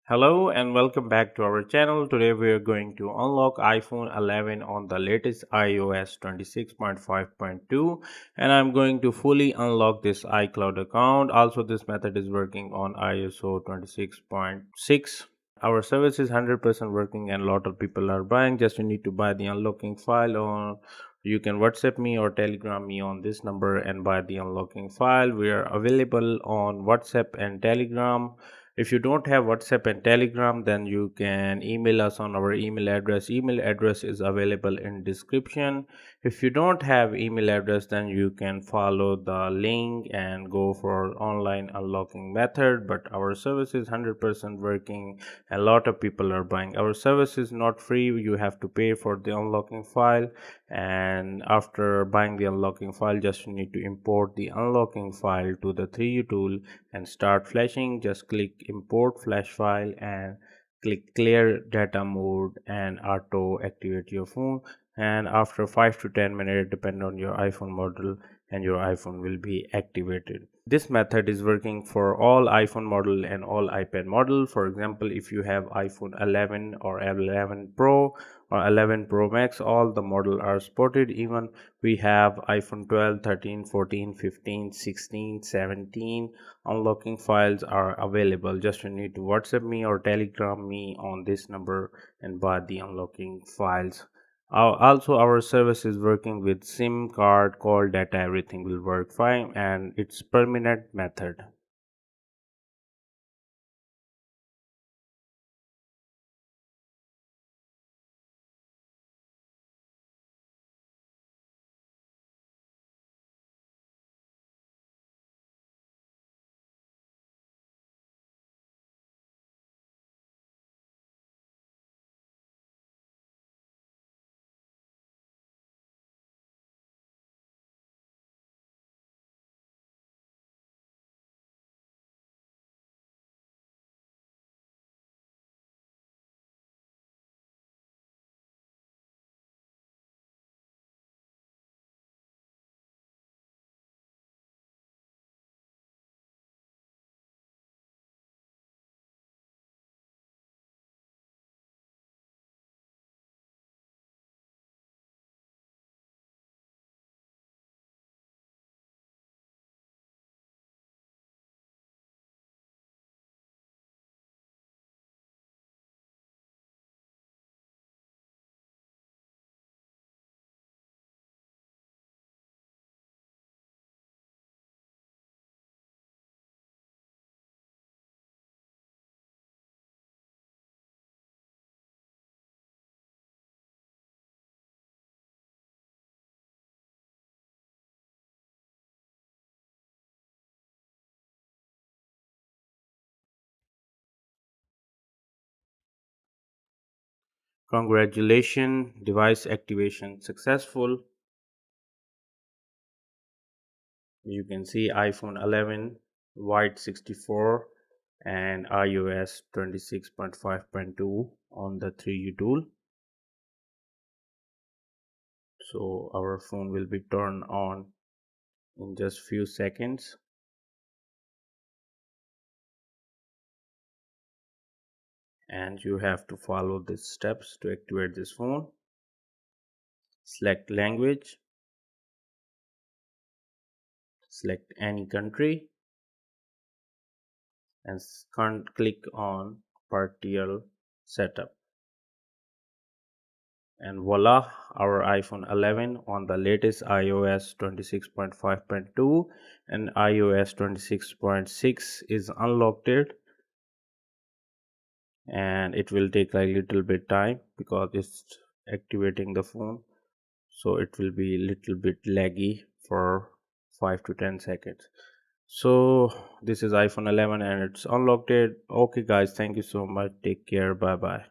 Hello and welcome back to our channel. Today we are going to unlock iPhone 11 on the latest iOS 26.5.2 and I'm going to fully unlock this iCloud account. Also this method is working on ISO 26.6. Our service is 100% working and a lot of people are buying. Just you need to buy the unlocking file or you can WhatsApp me or Telegram me on this number and buy the unlocking file. We are available on WhatsApp and Telegram. If you don't have WhatsApp and Telegram, then you can email us on our email address. Email address is available in description. If you don't have email address, then you can follow the link and go for online unlocking method. But our service is 100% working. A lot of people are buying. Our service is not free. You have to pay for the unlocking file. And after buying the unlocking file, just you need to import the unlocking file to the 3U tool and start flashing. Just click import flash file and click clear data mode and auto activate your phone, and after 5 to 10 minutes depend on your iPhone model and your iPhone will be activated. This method is working for all iPhone model and all iPad model. For example, if you have iPhone 11 or 11 Pro or 11 Pro Max, all the model are supported. Even we have iPhone 12, 13, 14, 15, 16, 17 unlocking files are available. Just you need to WhatsApp me or Telegram me on this number and buy the unlocking files. Also our service is working with SIM card, call data, everything will work fine and it's permanent method. Congratulations, device activation successful. You can see iPhone 11 white 64 and iOS 26.5.2 on the 3U tool. So our phone will be turned on in just few seconds. And you have to follow these steps to activate this phone. Select language, select any country and click on partial setup, and voila, our iPhone 11 on the latest iOS 26.5.2 and iOS 26.6 is unlocked, and it will take a little bit time because it's activating the phone, so it will be a little bit laggy for 5 to 10 seconds. So this is iPhone 11 and it's unlocked. Okay guys, thank you so much, take care, bye bye.